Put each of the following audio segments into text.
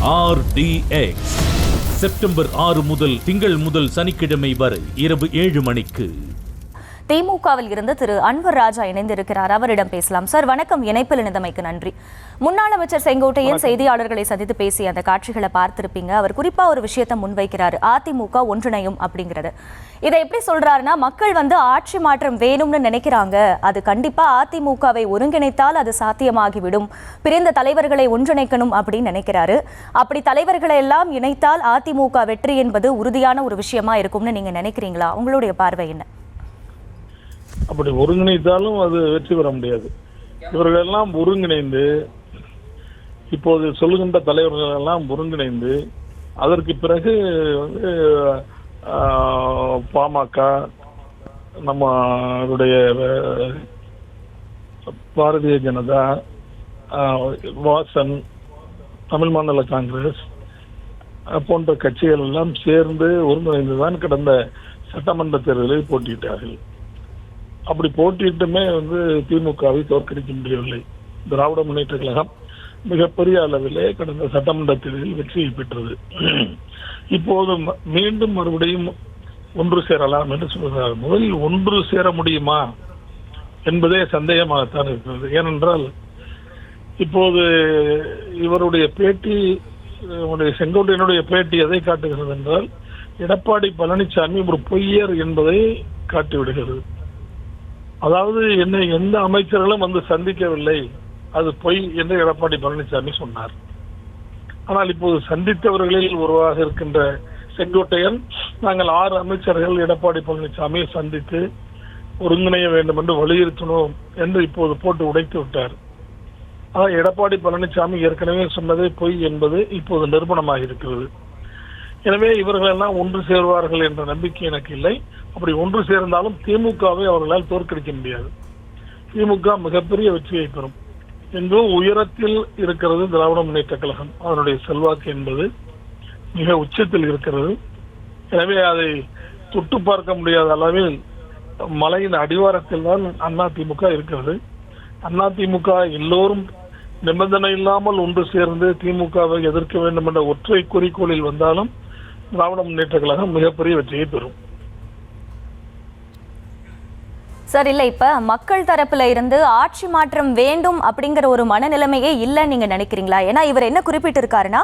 RDX September 6 முதல் திங்கள் முதல் சனிக்கிழமை வரை இரவு 7 மணிக்கு. திமுகவில் இருந்து திரு அன்வர் ராஜா இணைந்திருக்கிறார். அவரிடம் பேசலாம். சார் வணக்கம். இணைப்பில் இணைந்தமைக்கு நன்றி. முன்னாள் அமைச்சர் செங்கோட்டையன் செய்தியாளர்களை சந்தித்து பேசிய அந்த காட்சிகளை பார்த்திருப்பீங்க. அவர் குறிப்பா ஒரு விஷயத்தை முன்வைக்கிறார், அதிமுக ஒன்றிணையும் அப்படிங்கிறது. இதை எப்படி சொல்றாருன்னா, மக்கள் ஆட்சி மாற்றம் வேணும்னு நினைக்கிறாங்க, அது கண்டிப்பா அதிமுகவை ஒருங்கிணைத்தால் அது சாத்தியமாகிவிடும், பிரிந்த தலைவர்களை ஒன்றிணைக்கணும் அப்படின்னு நினைக்கிறாரு. அப்படி தலைவர்களை எல்லாம் இணைத்தால் அதிமுக வெற்றி என்பது உறுதியான ஒரு விஷயமா இருக்கும்னு நீங்க நினைக்கிறீங்களா? உங்களுடைய பார்வை என்ன? அப்படி ஒருங்கிணைத்தாலும் அது வெற்றி பெற முடியாது. இவர்கள் எல்லாம் ஒருங்கிணைந்து, இப்போது சொல்லுகின்ற தலைவர்கள் எல்லாம் ஒருங்கிணைந்து, அதற்கு பிறகு பாமக, நம்மளுடைய பாரதிய ஜனதா, வாசன், தமிழ் மாநில காங்கிரஸ் போன்ற கட்சிகள் எல்லாம் சேர்ந்து ஒருங்கிணைந்துதான் கடந்த சட்டமன்ற தேர்தலில் போட்டியிட்டார்கள். அப்படி போட்டியிட்டுமே திமுகவை தோற்கடிக்க முடியவில்லை. திராவிட முன்னேற்ற கழகம் மிகப்பெரிய அளவிலே கடந்த சட்டமன்ற தேர்தலில் வெற்றியை பெற்றது. இப்போது மீண்டும் மறுபடியும் ஒன்று சேரலாம் என்று சொல்கிறார். முதலில் ஒன்று சேர முடியுமா என்பதே சந்தேகமாகத்தான் இருக்கிறது. ஏனென்றால் இப்போது இவருடைய பேட்டி, செங்கோட்டையனுடைய பேட்டி எதை காட்டுகிறது என்றால், எடப்பாடி பழனிசாமி ஒரு பொய்யர் என்பதை காட்டிவிடுகிறது. அதாவது என்னை எந்த அமைச்சர்களும் சந்திக்கவில்லை, அது பொய் என்று எடப்பாடி பழனிசாமி சொன்னார். ஆனால் இப்போது சந்தித்தவர்களில் ஒருவராக இருக்கின்ற செங்கோட்டையன், நாங்கள் 6 அமைச்சர்கள் எடப்பாடி பழனிசாமியை சந்தித்து ஒருங்கிணைய வேண்டும் என்று வலியுறுத்தினோம் என்று இப்போது போட்டு உடைத்து விட்டார். ஆனால் எடப்பாடி பழனிசாமி ஏற்கனவே சொன்னதே பொய் என்பது இப்போது நிரூபணமாக இருக்கிறது. எனவே இவர்கள் எல்லாம் ஒன்று சேருவார்கள் என்ற நம்பிக்கை எனக்கு இல்லை. அப்படி ஒன்று சேர்ந்தாலும் திமுகவை அவர்களால் தோற்கடிக்க முடியாது. திமுக மிகப்பெரிய வெற்றியை பெறும். எங்கும் உயரத்தில் இருக்கிறது திராவிட முன்னேற்ற கழகம். அதனுடைய செல்வாக்கு என்பது மிக உச்சத்தில் இருக்கிறது. எனவே அதை தொட்டு பார்க்க முடியாத அளவில் மலையின் அடிவாரத்தில் தான் அதிமுக இருக்கிறது. அதிமுக எல்லோரும் நிபந்தனை இல்லாமல் ஒன்று சேர்ந்து திமுகவை எதிர்க்க வேண்டும் என்ற ஒற்றை குறிக்கோளில் வந்தாலும் திராவிட முன்னேற்ற கழகம் மிகப்பெரிய வெற்றியை பெறும். சார், இல்ல இப்ப மக்கள் தரப்புல இருந்து ஆட்சி மாற்றம் வேண்டும் அப்படிங்கிற ஒரு மனநிலைமையே இல்லைன்னு நீங்க நினைக்கிறீங்களா? ஏன்னா இவர் என்ன குறிப்பிட்டிருக்காருன்னா,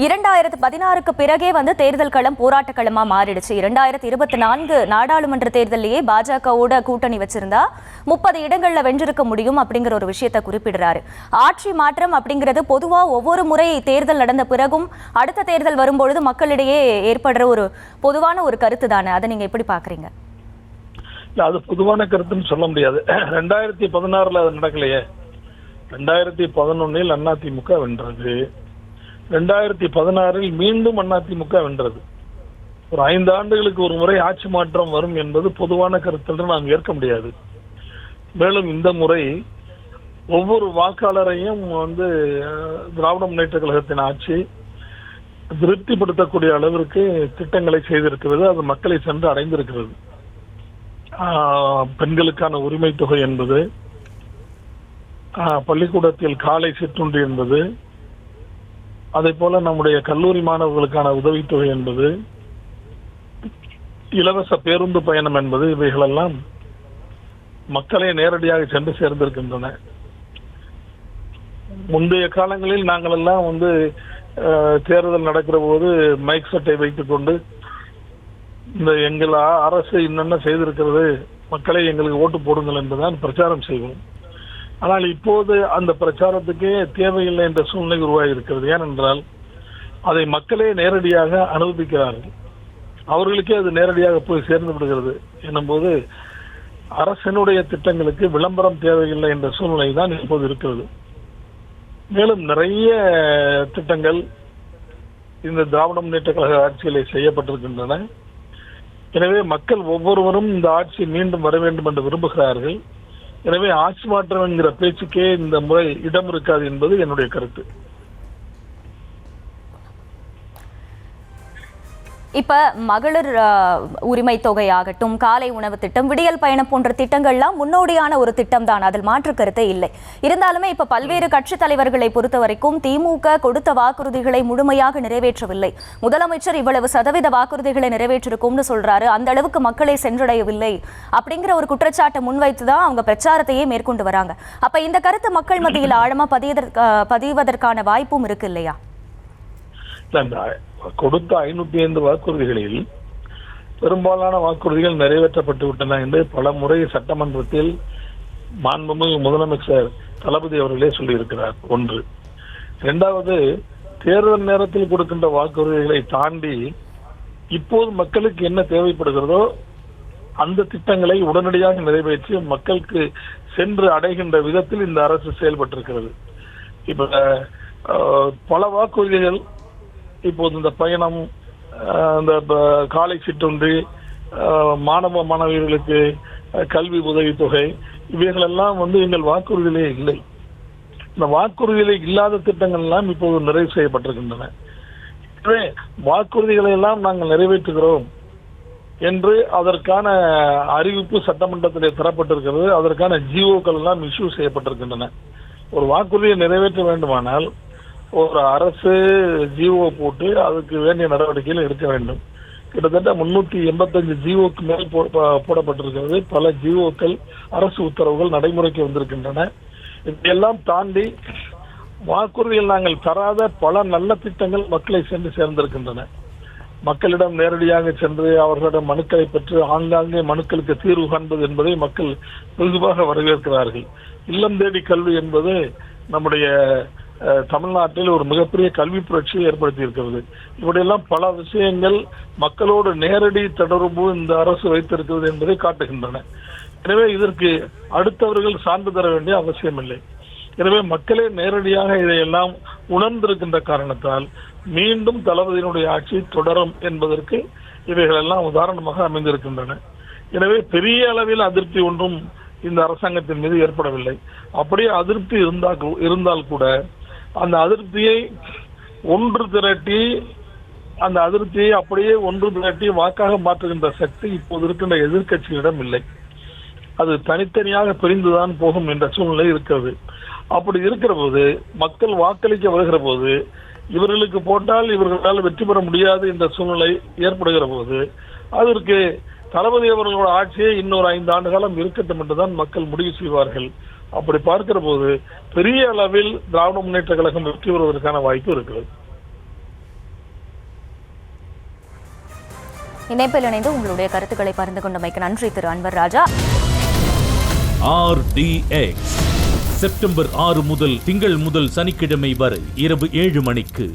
2016க்கு பிறகே தேர்தல் களம் போராட்ட களமா மாறிடுச்சு. 2024 நாடாளுமன்ற தேர்தலையே பாஜகவோட கூட்டணி வச்சிருந்தா 30 இடங்கள்ல வென்றிருக்க முடியும் அப்படிங்கிற ஒரு விஷயத்தை குறிப்பிடுறாரு. ஆட்சி மாற்றம் அப்படிங்கிறது பொதுவா ஒவ்வொரு முறை தேர்தல் நடந்த பிறகும் அடுத்த தேர்தல் வரும்பொழுது மக்களிடையே ஏற்படுற ஒரு பொதுவான ஒரு கருத்து தானே, அதை நீங்க எப்படி பாக்குறீங்க? அது பொதுவான கருத்துன்னு சொல்ல முடியாது. 2016 அது நடக்கலையே. 2011 அதிமுக வென்றது, 2016 மீண்டும் அதிமுக வென்றது. ஒரு 5 ஆண்டுகளுக்கு ஒரு முறை ஆட்சி மாற்றம் வரும் என்பது பொதுவான கருத்து நாம் ஏற்க முடியாது. மேலும் இந்த முறை ஒவ்வொரு வாக்காளரையும் திராவிட முன்னேற்ற கழகத்தின் ஆட்சி திருப்திப்படுத்தக்கூடிய அளவிற்கு திட்டங்களை செய்திருக்கிறது. அது மக்களை சென்று அடைந்திருக்கிறது. பெண்களுக்கான உரிமை தொகை என்பது, பள்ளிக்கூடத்தில் காலை சிற்றுண்டி என்பது, அதே போல நம்முடைய கல்லூரி மாணவர்களுக்கான உதவித்தொகை என்பது, இலவச பேருந்து பயணம் என்பது, இவைகளெல்லாம் மக்களை நேரடியாக சென்று சேர்ந்திருக்கின்றன. முந்தைய காலங்களில் நாங்கள் எல்லாம் தேர்தல் நடக்கிற போது மைக் செட்டை வைத்துக் கொண்டு எங்கள் அரசு என்னென்ன செய்திருக்கிறது, மக்களை எங்களுக்கு ஓட்டு போடுங்கள் என்றுதான் பிரச்சாரம் செய்வோம். ஆனால் இப்போது அந்த பிரச்சாரத்துக்கே தேவையில்லை என்ற சூழ்நிலை உருவாகி இருக்கிறது. ஏனென்றால் அதை மக்களே நேரடியாக அனுபவிக்கிறார்கள். அவர்களுக்கே அது நேரடியாக போய் சேர்ந்து விடுகிறது. என்னும்போது அரசினுடைய திட்டங்களுக்கு விளம்பரம் தேவையில்லை என்ற சூழ்நிலை தான் இப்போது இருக்கிறது. மேலும் நிறைய திட்டங்கள் இந்த திராவிட முன்னேற்ற கழக ஆட்சியிலே செய்யப்பட்டிருக்கின்றன. எனவே மக்கள் ஒவ்வொருவரும் இந்த ஆட்சி மீண்டும் வர வேண்டும் என்று விரும்புகிறார்கள். எனவே ஆட்சி மாற்றம் என்கிற பேச்சுக்கே இந்த முறை இடம் இருக்காது என்பது என்னுடைய கருத்து. இப்ப மகளிர் உரிமை தொகையாகட்டும், காலை உணவு திட்டம், விடியல் பயணம் போன்ற திட்டங்கள்லாம் முன்னோடியான ஒரு திட்டம் தான், அதில் மாற்று கருத்தே இல்லை. இருந்தாலுமே இப்ப பல்வேறு கட்சி தலைவர்களை பொறுத்த வரைக்கும் திமுக கொடுத்த வாக்குறுதிகளை முழுமையாக நிறைவேற்றவில்லை. முதலமைச்சர் இவ்வளவு சதவீத வாக்குறுதிகளை நிறைவேற்றிருக்கும்னு சொல்றாரு, அந்த அளவுக்கு மக்களை சென்றடையவில்லை அப்படிங்கிற ஒரு குற்றச்சாட்டை முன்வைத்துதான் அவங்க பிரச்சாரத்தையே மேற்கொண்டு வராங்க. அப்ப இந்த கருத்து மக்கள் மத்தியில் ஆழமா பதிவதற்கான வாய்ப்பும் இருக்கு இல்லையா? கொடுத்த 505 வாக்குறுதிகளில் பெரும்பாலான வாக்குறுதிகள் நிறைவேற்றப்பட்டு விட்டன என்று பல முறை சட்டமன்றத்தில் மாண்புமிகு முதலமைச்சர் தளபதி அவர்களே சொல்லியிருக்கிறார். ஒன்று. இரண்டாவது, தேர்தல் நேரத்தில் கொடுக்கின்ற வாக்குறுதிகளை தாண்டி இப்போது மக்களுக்கு என்ன தேவைப்படுகிறதோ அந்த திட்டங்களை உடனடியாக நிறைவேற்றி மக்களுக்கு சென்று அடைகின்ற விதத்தில் இந்த அரசு செயல்பட்டிருக்கிறது. இப்ப பல வாக்குறுதிகள் இப்போது இந்த பயணம், இந்த காலை சிற்றுண்டி, மாணவ மாணவியர்களுக்கு கல்வி உதவித்தொகை, இவைகளெல்லாம் எங்கள் வாக்குறுதியிலே இல்லை. இந்த வாக்குறுதியிலே இல்லாத திட்டங்கள் எல்லாம் இப்போது நிறைவு செய்யப்பட்டிருக்கின்றன. எனவே வாக்குறுதிகளை எல்லாம் நாங்கள் நிறைவேற்றுகிறோம் என்று அதற்கான அறிவிப்பு சட்டமன்றத்திலே தரப்பட்டிருக்கிறது. அதற்கான ஜிஓக்கள் எல்லாம் இஷ்யூ செய்யப்பட்டிருக்கின்றன. ஒரு வாக்குறுதியை நிறைவேற்ற வேண்டுமானால் ஒரு அரசு ஜிஓ போட்டு அதுக்கு வேண்டிய நடவடிக்கைகள் எடுக்க வேண்டும். கிட்டத்தட்ட 385 ஜிஓக்கு மேல் போடப்பட்டிருக்கிறது. பல ஜிஓக்கள், அரசு உத்தரவுகள் நடைமுறைக்கு வந்திருக்கின்றன. இதையெல்லாம் தாண்டி வாக்குறுதிகள் நாங்கள் தராத பல நல்ல திட்டங்கள் மக்களை சென்று சேர்ந்திருக்கின்றன. மக்களிடம் நேரடியாக சென்று அவர்களிடம் மனுக்களை பெற்று ஆங்காங்கே மனுக்களுக்கு தீர்வு காண்பது என்பதை மக்கள் வெகுவாக வரவேற்கிறார்கள். இல்லம் தேடி கல்வி என்பது நம்முடைய தமிழ்நாட்டில் ஒரு மிகப்பெரிய கல்வி புரட்சியை ஏற்படுத்தி இருக்கிறது. இப்படியெல்லாம் பல விஷயங்கள் மக்களோடு நேரடி தொடர்பு இந்த அரசு வைத்திருக்கிறது என்பதை காட்டுகின்றன. எனவே இதற்கு அடுத்தவர்கள் சான்று தர வேண்டிய அவசியம் இல்லை. எனவே மக்களே நேரடியாக இதையெல்லாம் உணர்ந்திருக்கின்ற காரணத்தால் மீண்டும் தளபதியினுடைய ஆட்சி தொடரும் என்பதற்கு இவைகளெல்லாம் உதாரணமாக அமைந்திருக்கின்றன. எனவே பெரிய அளவில் அதிருப்தி ஒன்றும் இந்த அரசாங்கத்தின் மீது ஏற்படவில்லை. அப்படியே அதிருப்தி இருந்தால் கூட அந்த அதிருப்தியை ஒன்று திரட்டி வாக்காக மாற்றுகின்ற சக்தி இப்போது இருக்கின்ற எதிர்கட்சிகளிடம் இல்லை. அது தனித்தனியாக பிரிந்துதான் போகும் என்ற சூழ்நிலை இருக்கிறது. அப்படி இருக்கிற போது மக்கள் வாக்களிக்க வருகிற போது இவர்களுக்கு போட்டால் இவர்களால் வெற்றி பெற முடியாது என்ற சூழ்நிலை ஏற்படுகிற போது அதற்கு தளபதி அவர்களோட ஆட்சியை இன்னொரு 5 ஆண்டு காலம் இருக்கட்டும் என்றுதான் மக்கள் முடிவு செய்வார்கள். அப்படி பார்க்கிற போது பெரிய அளவில் திராவிட முன்னேற்ற கழகம் வெற்றி பெறுவதற்கான வாய்ப்பு இருக்கிறது. இணைப்பில் இணைந்து உங்களுடைய கருத்துக்களை பகிர்ந்து கொண்டமைக்கு நன்றி திரு அன்வர் ராஜா. RDX செப்டம்பர் 6 முதல் திங்கள் முதல் சனிக்கிழமை வரை இரவு 7 மணிக்கு.